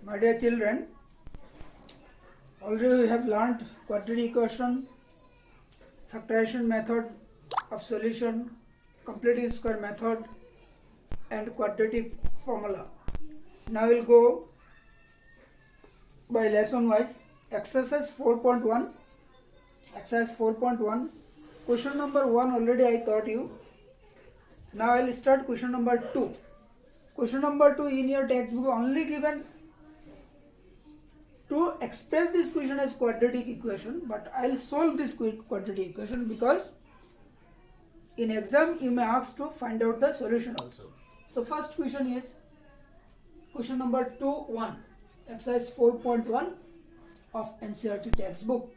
My dear children, already we have learnt quadratic equation, factorization method of solution, completing square method and quadratic formula. Now we'll go by lesson wise. Exercise 4.1. Exercise 4.1. Question number 1 already I taught you. Now I'll start question number 2. Question number 2 in your textbook only given to express this question as quadratic equation, but I'll solve this quadratic equation because in exam you may ask to find out the solution also. So first question is question number 2.1, exercise 4.1 of NCERT textbook.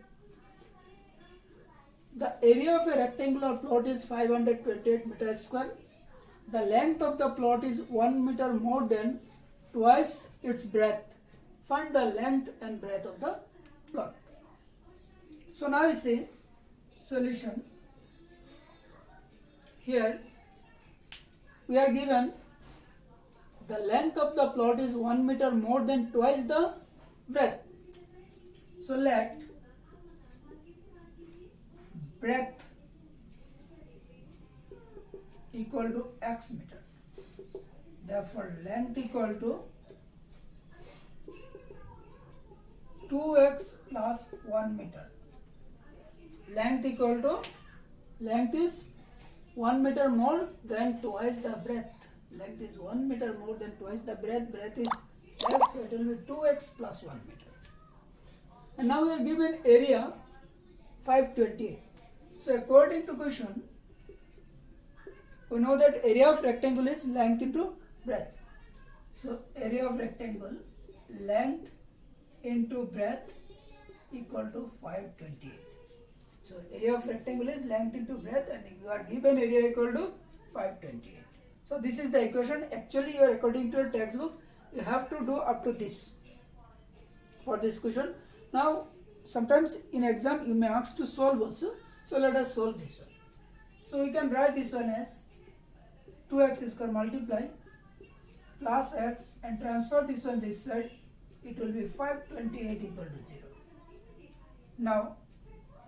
The area of a rectangular plot is 528 meters square. The length of the plot is 1 meter more than twice its breadth. Find the length and breadth of the plot. So now we see solution. Here we are given the length of the plot is 1 meter more than twice the breadth. So let breadth equal to x meter. Therefore length equal to 2x plus 1 meter. Length equal to, length is 1 meter more than twice the breadth. Length is 1 meter more than twice the breadth. Breadth is x, so it will be 2x plus 1 meter. And now we are given area 528. So according to question, we know that area of rectangle is length into breadth. So area of rectangle, length into breadth equal to 528. So area of rectangle is length into breadth and you are given area equal to 528. So this is the equation. Actually, you are according to your textbook, you have to do up to this for this question. Now sometimes in exam you may ask to solve also. So let us solve this one. So we can write this one as 2x square multiply plus x and transfer this one this side. It will be 528 equal to 0. Now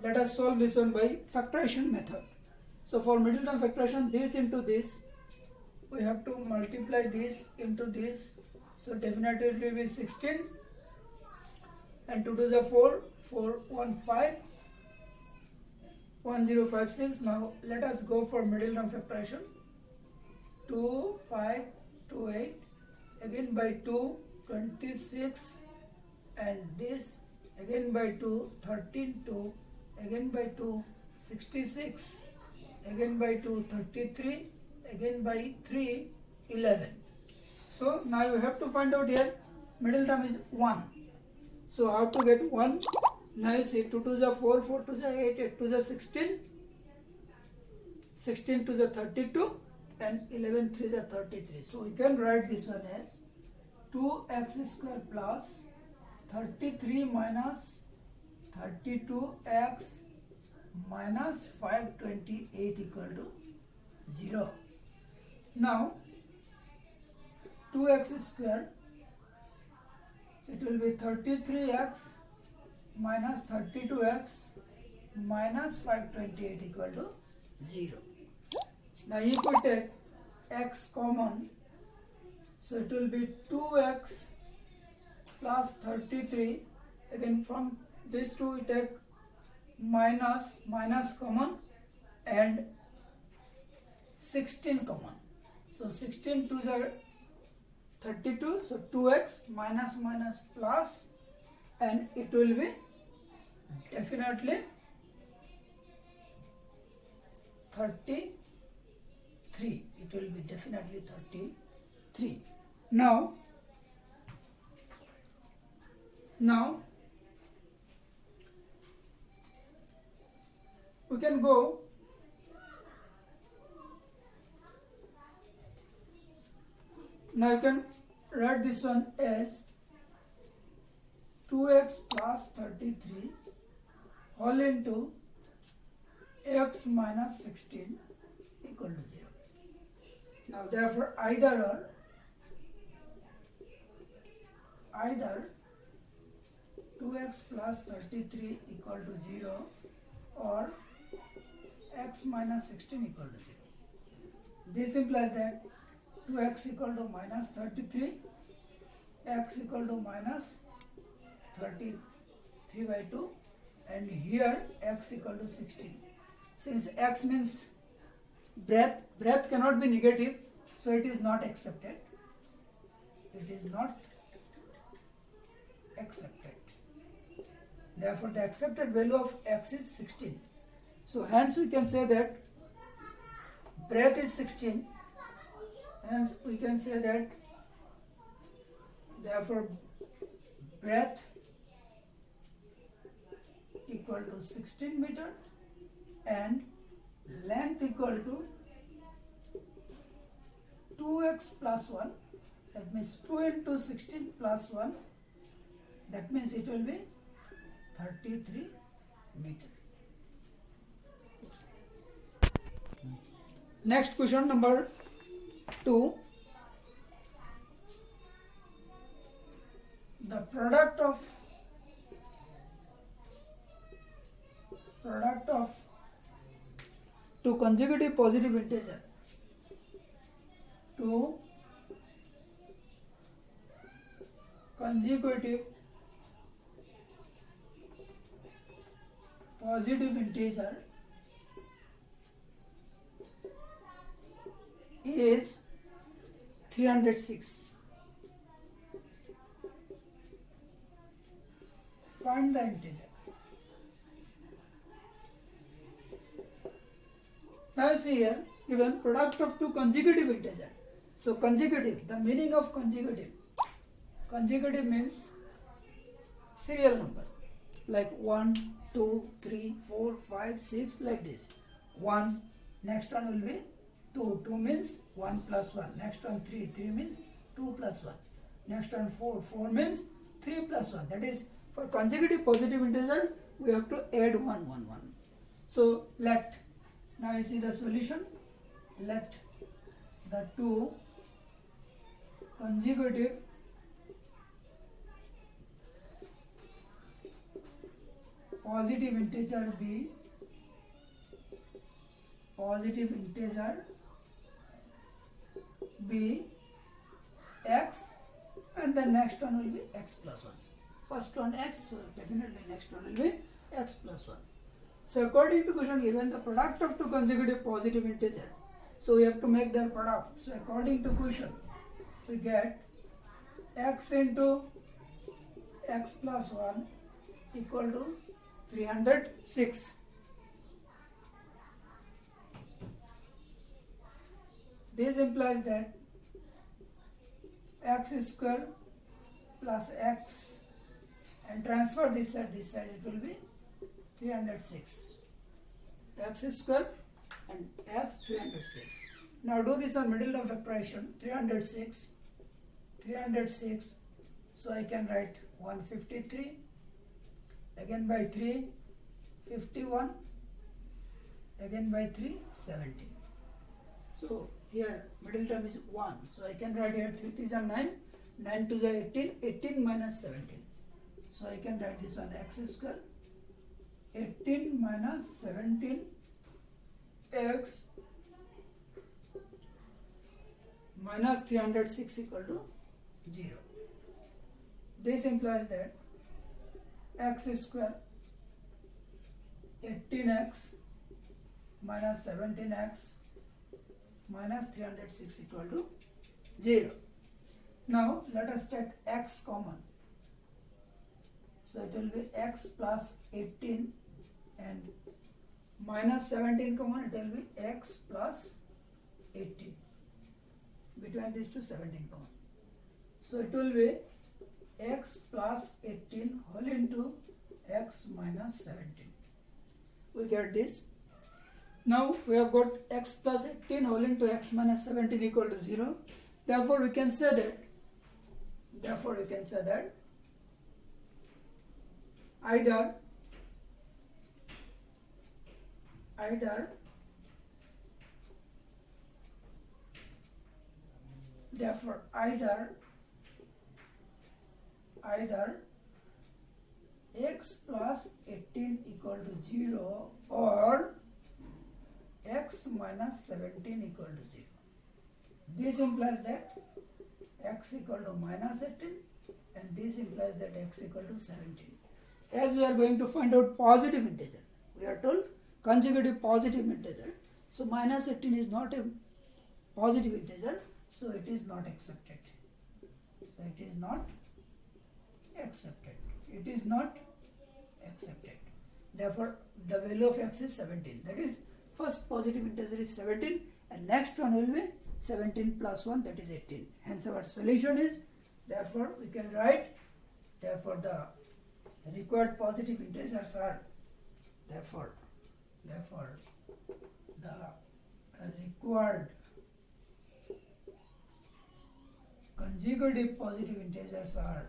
let us solve this one by factorization method. So for middle term factorization, this into this, we have to multiply this into this. So definitely it will be 16 and 2 to the 4, 4, 1, 5, 1056. Now let us go for middle term factorization. 2, 5, 2, 8, again by 2, 26, and this again by 2, 13, 2, again by 2, 66, again by 2, 33, again by 3, 11. So now you have to find out here middle term is 1. So how to get 1? Now you see 2 to the 4, 4 to the 8, 8 to the 16, 16 to the 32 and 11 3 the 33. So we can write this one as 2x square plus 33 minus 32x minus 528 equal to 0. Now 2x square, it will be 33x minus 32x minus 528 equal to 0. Now if we take x common, so it will be 2x plus 33. Again from these two we take minus common and 16 common. So 16 to the 32. So 2x minus plus, and it will be definitely 33. It will be definitely 33. Now we can go now you can write this one as 2x plus 33 whole into x minus 16 equal to 0. Now therefore either either 2x plus 33 equal to 0 or x minus 16 equal to 0. This implies that 2x equal to minus 33, x equal to minus 33 by 2, and here x equal to 16. Since x means breadth cannot be negative, so it is not accepted. It is not accepted. Therefore, the accepted value of x is 16. So hence we can say that breadth is 16. Hence we can say that therefore breadth equal to 16 meter and length equal to 2x plus 1. That means 2 into 16 plus 1. That means it will be 33 meter. Next question number 2. The product of two consecutive positive integer, two consecutive positive integer is 306. Find the integer. Now see here, given product of two consecutive integer. So consecutive, the meaning of consecutive. Consecutive means serial number, like 1, 2, 3, 4, 5, 6, like this. 1, next one will be 2. 2 means 1 plus 1. Next one 3. 3 means 2 plus 1. Next one 4. 4 means 3 plus 1. That is, for consecutive positive integer, we have to add 1, 1, 1. So now you see the solution. Let the two consecutive positive integer be x, and the next one will be x plus 1. First one x, so definitely next one will be x plus 1. So according to question given, the product of two consecutive positive integer. So we have to make their product. So according to question, we get x into x plus 1 equal to 306. This implies that x square plus x, and transfer this side, it will be 306. X square and x 306. Now do this on middle term factorization. 306, so I can write 153, again by 3, 51, again by 3, 17. So here middle term is 1, so I can write here 3 3s are 9, 9 2s are 18, 18 minus 17. So I can write this on x square, 18 minus 17 x minus 306 equal to 0. This implies that x square 18x minus 17x minus 306 equal to 0. Now let us take x common. So it will be x plus 18 and minus 17 common, it will be x plus 18. Between these two 17 common. So it will be x plus 18 whole into x minus 17. We get this. Now we have got x plus 18 whole into x minus 17 equal to 0. Therefore we can say that either either x plus 18 equal to 0 or x minus 17 equal to 0. This implies that x equal to minus 18 and this implies that x equal to 17. As we are going to find out positive integer, we are told consecutive positive integer. So minus 18 is not a positive integer, so it is not accepted. So it is not accepted. It is not accepted. Therefore, the value of x is 17. That is, first positive integer is 17 and next one will be 17 plus 1, that is 18. Hence our solution is, therefore we can write, therefore the required positive integers are, therefore the required consecutive positive integers are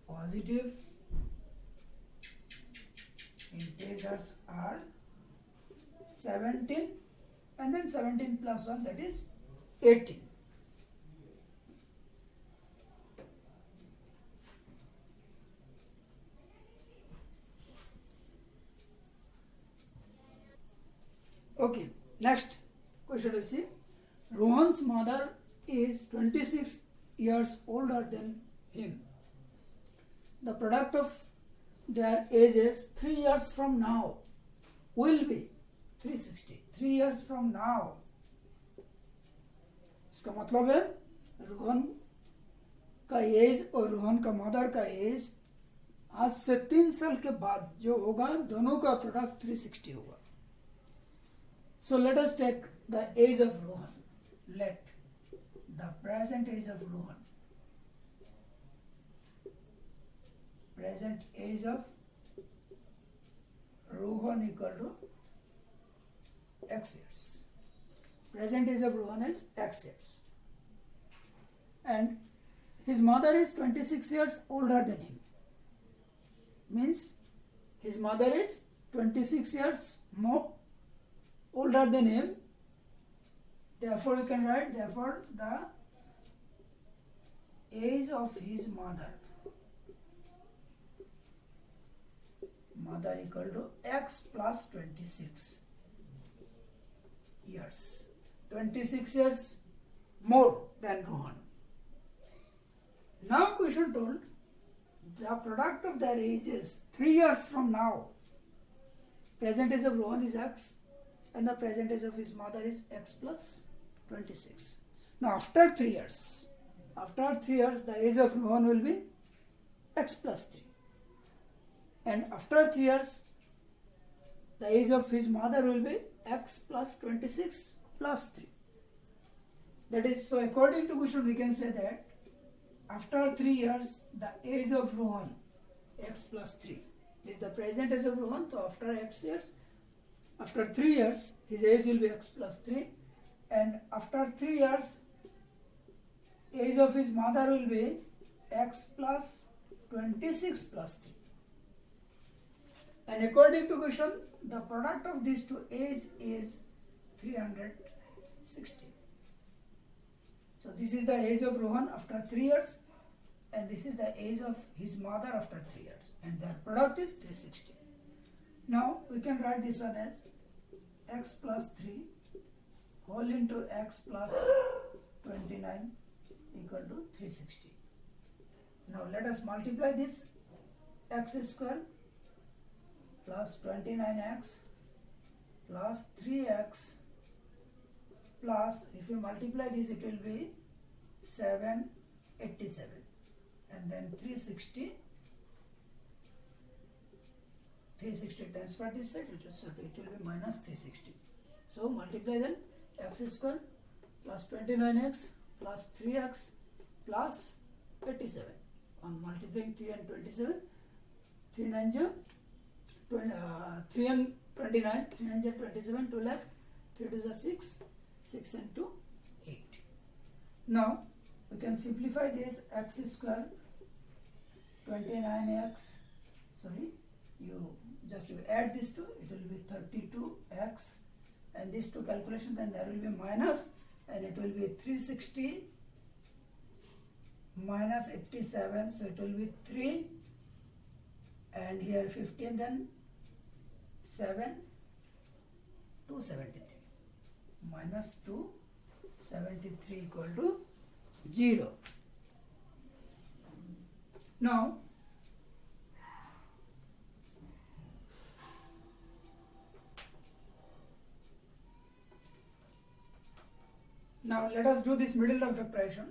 positive integers are 17 and then 17 plus 1, that is 18. Okay, next question we see. Rohan's mother is 26 years older than him. The product of their ages 3 years from now will be 360. 3 years from now. इसका मतलब है रोहन का as और रोहन का mother का as आज से 3 साल के बाद जो होगा, दोनों का प्रोडक्ट 360 होगा. So let us take the age of Rohan. Let the present age of Rohan. Present age of Rohan equal to x years. Present age of Rohan is x years. And his mother is 26 years older than him. Means his mother is 26 years more older than him. Therefore you can write, therefore the age of his mother equal to x plus 26 years. 26 years more than Rohan. Now question told the product of their ages 3 years from now. Present age of Rohan is x and the present age of his mother is x plus 26. Now after 3 years, the age of Rohan will be x plus 3. And after 3 years, the age of his mother will be x plus 26 plus 3. That is, so according to question we can say that after 3 years, the age of Rohan, x plus 3. This is the present age of Rohan, so after x years, after 3 years, his age will be x plus 3. And after 3 years, age of his mother will be x plus 26 plus 3. And according to question, the product of these two age is 360. So this is the age of Rohan after 3 years and this is the age of his mother after 3 years. And their product is 360. Now we can write this one as x plus 3 whole into x plus 29 equal to 360. Now let us multiply this. X square plus 29x plus 3x plus, if you multiply this it will be 787 and then 360 times 40 it will be minus 360. So multiply then x square plus 29x plus 3x plus 87. On multiplying 3 and 27, 3 9 3 and 29, 3 9 27, 2 left, 3 2 is 6, 6 and 2, 8. Now we can simplify this. X square 29x, you add this two, it will be 32x and these two calculations, then there will be minus, and it will be 360 minus 87, so it will be 3, and here 15, then 7, 273 minus 273 equal to 0. Now let us do this middle term factorization.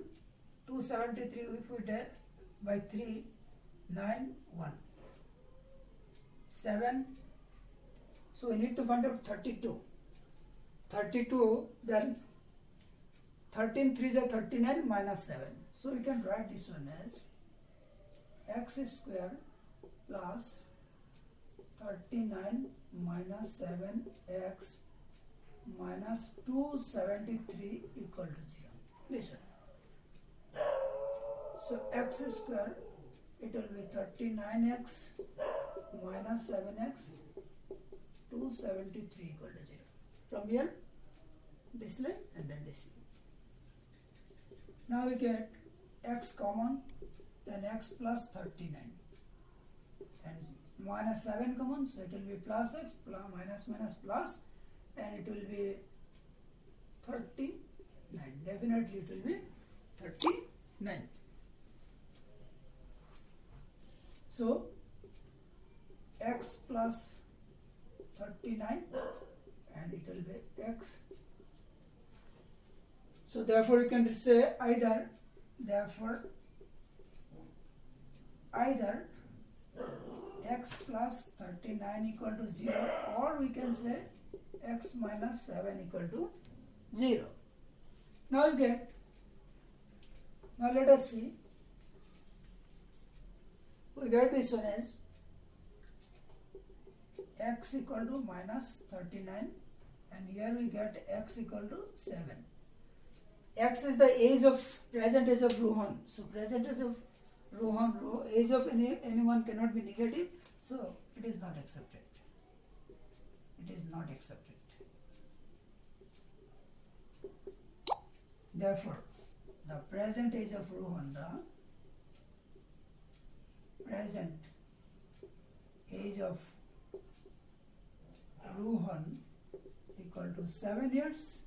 273 if we take by 3, 9, 1, 7. So we need to find out 32. 32, then 13 3s are 39 minus 7. So we can write this one as x square plus 39 minus 7x minus 273 equal to 0. Listen. So x square, it will be 39x minus 7x, 273 equal to 0. From here, this line and then this line. Now we get x common, then x plus 39. And minus 7 common, so it will be plus x, plus minus minus plus, and it will be 39. Definitely it will be 39. So x plus 39, and it will be x. So therefore you can say either x plus 39 equal to 0, or we can say x minus 7 equal to 0. Now let us see. We get this one as x equal to minus 39, and here we get x equal to 7. X is the present age of Rohan. So present age of Rohan, age of anyone cannot be negative, so it is not accepted. It is not accepted. Therefore, the present age of Rohan, equal to 7 years,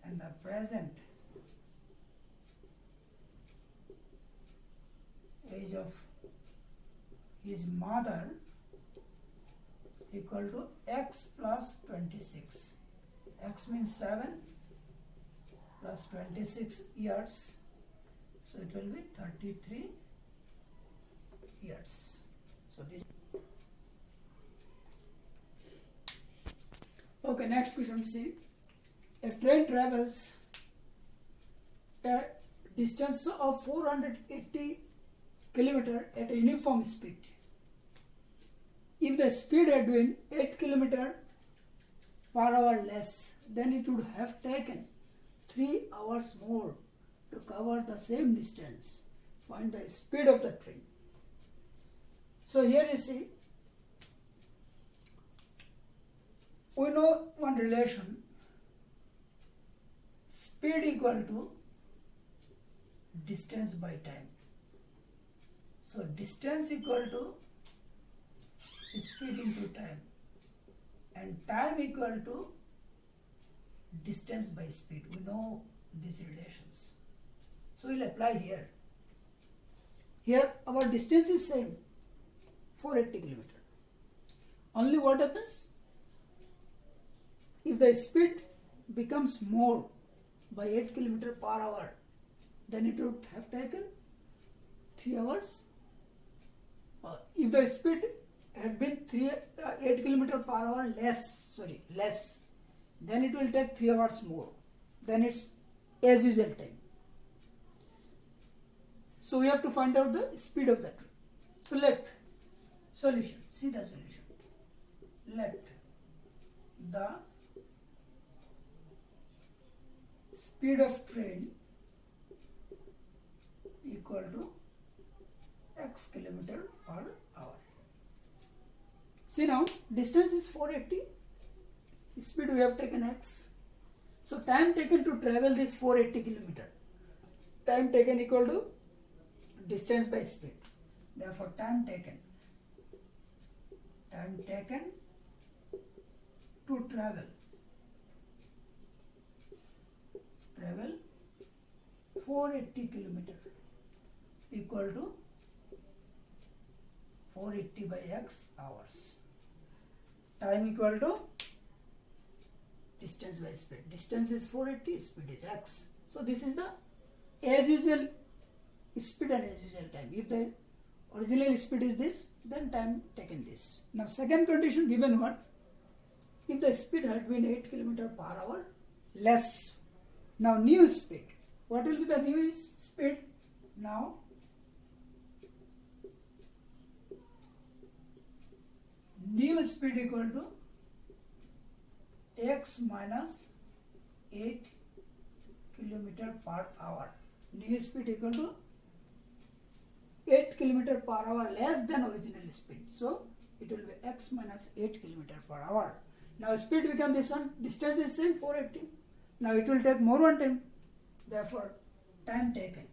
and the present age of his mother equal to x plus 26. X means 7 plus 26 years, so it will be 33 years. So this. Okay, next question. See, a train travels a distance of 480 km at a uniform speed. If the speed had been 8 km per hour less, then it would have taken 3 hours more to cover the same distance. Find the speed of the train. So here you see, we know one relation, speed equal to distance by time. So distance equal to speed into time, and time equal to distance by speed. We know these relations, so we'll apply here. Here our distance is same, 480 km. Only what happens? If the speed becomes more by 8 km per hour, then it would have taken 3 hours. If the speed had been 8 km per hour less, then it will take 3 hours more. Then it's as usual time. So we have to find out the speed of the train. So let solution. See the solution. Let the speed of train equal to x km per hour. See now, distance is 480. speed we have taken x. So time taken to travel this 480 kilometer. Time taken equal to distance by speed. Therefore time taken to travel 480 kilometer equal to 480 by x hours. Time equal to distance by speed. Distance is 480, speed is x. So this is the as usual speed and as usual time. If the original speed is this, then time taken this. Now second condition given what? If the speed had been 8 km per hour less. Now new speed. What will be the new speed? Now new speed equal to x minus 8 km per hour. New speed equal to 8 km per hour less than original speed. So it will be x minus 8 km per hour. Now speed become this one. Distance is same 480. Now it will take more one time. Therefore time taken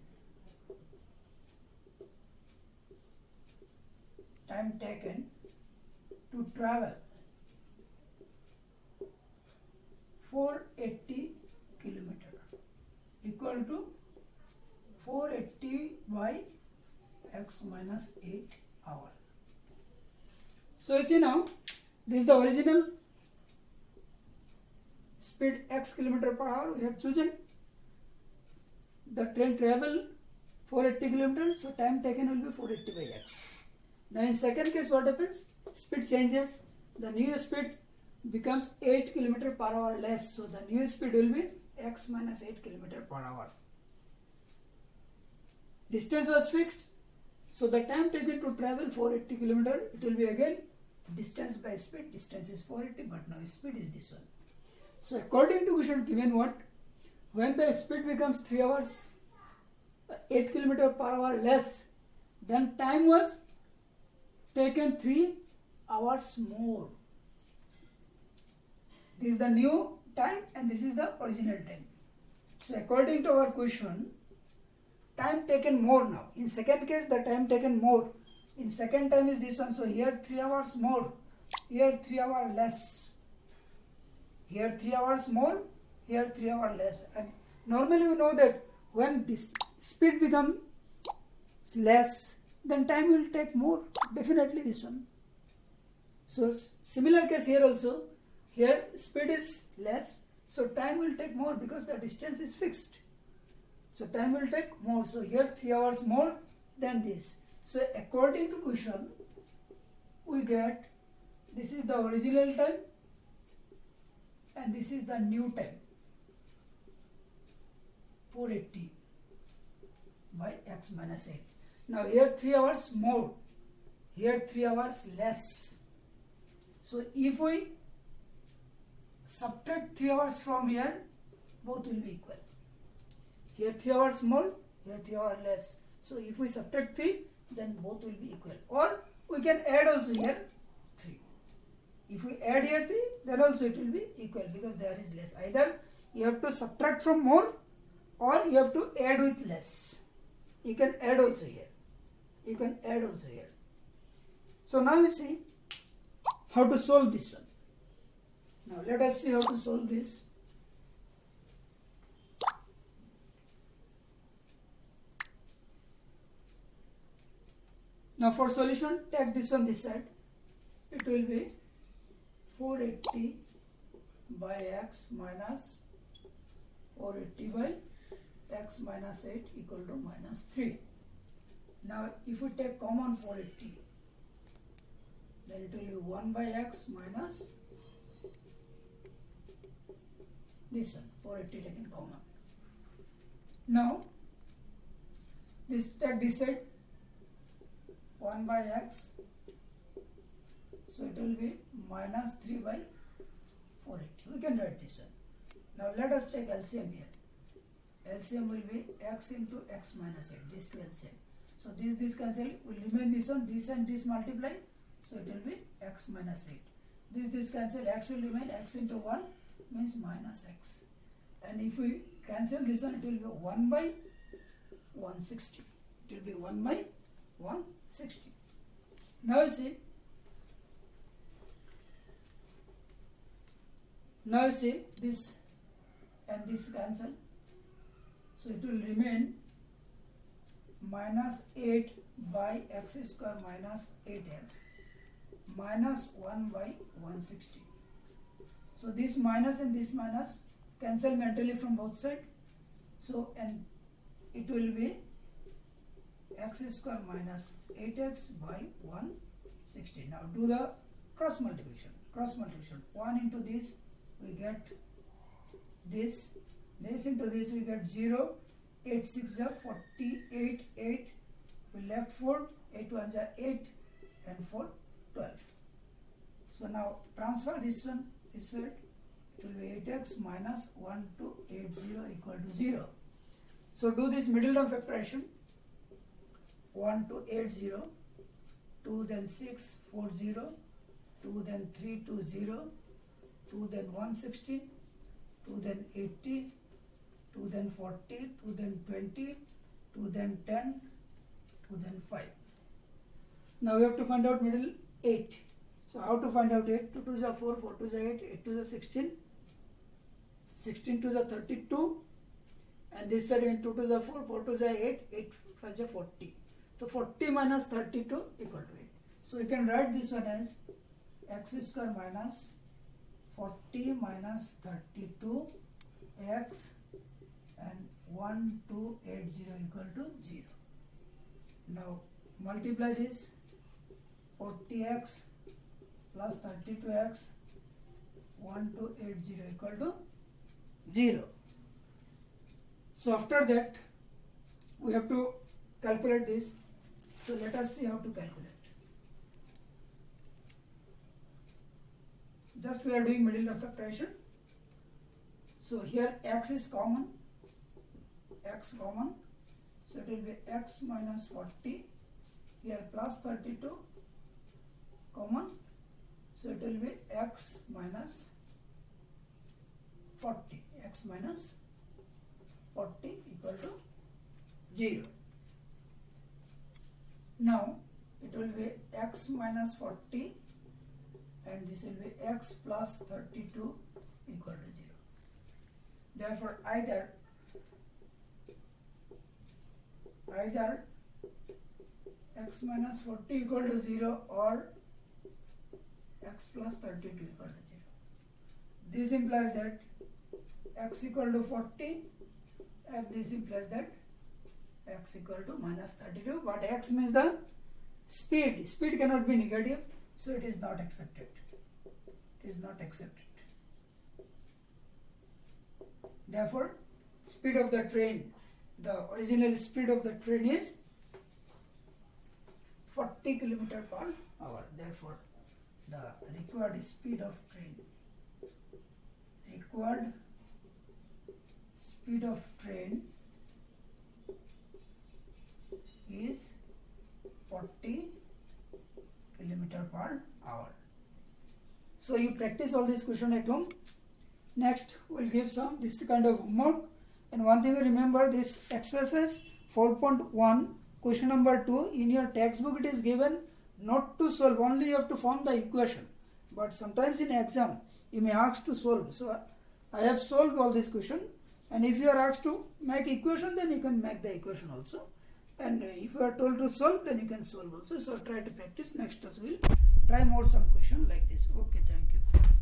to travel 480 kilometer equal to 480 by x minus 8 hour. So you see now, this is the original speed x kilometer per hour. We have chosen the train travel 480 kilometers, so time taken will be 480 by x. Now in second case what happens? Speed changes. The new speed becomes 8 km per hour less. So the new speed will be x minus 8 km per hour. Distance was fixed. So the time taken to travel 480 km, it will be again distance by speed. Distance is 480, but now speed is this one. So according to question given what? When the speed becomes 3 hours, 8 km per hour less, then time was taken 3 hours more. This is the new time and this is the original time. So according to our question, time taken more now. In second case, the time taken more. In second time is this one. So here 3 hours more, here 3 hours less. Here 3 hours more, here 3 hours less. And normally you know that when this speed becomes less, then time will take more. Definitely this one. So similar case here also. Here speed is less, so time will take more because the distance is fixed. So time will take more. So here 3 hours more than this. So according to question, we get this is the original time and this is the new time. 480 by x minus 8. Now here 3 hours more, here 3 hours less. So if we subtract 3 hours from here, both will be equal. Here 3 hours more, here 3 hours less. So if we subtract 3, then both will be equal. Or we can add also here 3. If we add here 3, then also it will be equal because there is less. Either you have to subtract from more or you have to add with less. You can add also here. You can add also here. So now we see how to solve this one. Now let us see how to solve this. Now for solution, take this one this side. It will be 480 by x minus 480 by x minus 8 equal to minus 3. Now if we take common 480, then it will be 1 by x minus this one, 480 taken common. Now this take this side, 1 by x, so it will be minus 3 by 480. We can write this one. Now let us take LCM here. LCM will be x into x minus 8, this to LCM. So this cancel, will remain this one, this and this multiply, so it will be x minus 8. this cancel, x will remain, x into 1 means minus x. And if we cancel this one, it will be 1 by 160. It will be 1 by 160. Now you see this and this cancel. So it will remain minus 8 by x square minus 8x minus 1 by 160. So this minus and this minus cancel mentally from both sides. So and it will be x square minus 8x by 160. Now do the cross multiplication. 1 into this we get this into this we get 0. 8 6 are 48, 8 we left 4, 8 1 are 8 and 4 12. So now transfer this one, this side, it will be 8x minus 1280 equal to 0. So do this middle term factorization. 1280, 2 then 6 40, 2 then 3 20, 2 then 160, 2 then 80, 2 then 40, 2 then 20, 2 then 10, 2 then 5. Now we have to find out middle 8. So how to find out 8? 2 2s are 4, 4 2s are 8, 8 2s are 16, 16 2s are 32, and this side again 2 2s are 4, 4 2s are 8, 8 5s are 40. So 40 minus 32 equal to 8. So you can write this one as x square minus 40 minus 32 x and 1280 equal to 0. Now multiply this 40x plus 32x 1280 equal to 0. So after that we have to calculate this. So let us see how to calculate. Just we are doing middle term factorization. So here x is common, so it will be x minus 40, here plus 32 common, so it will be x minus 40, x minus 40 equal to 0. Now it will be x minus 40 and this will be x plus 32 equal to 0. Therefore either x minus 40 equal to 0 or x plus 32 equal to 0. This implies that x equal to 40 and this implies that x equal to minus 32, but x means the speed. Speed cannot be negative, so it is not accepted. Therefore, speed of the train, the original speed of the train is 40 km per hour. Therefore, the required speed of train is 40 km per hour. So you practice all this question at home. Next we'll give some this kind of homework, and one thing to remember, this exercise 4.1 question number 2 in your textbook it is given not to solve, only you have to form the equation, but sometimes in exam you may ask to solve. So I have solved all this question, and if you are asked to make equation, then you can make the equation also, and if you are told to solve, then you can solve also. So try to practice. Next class we'll try more some question like this. Okay, thank you.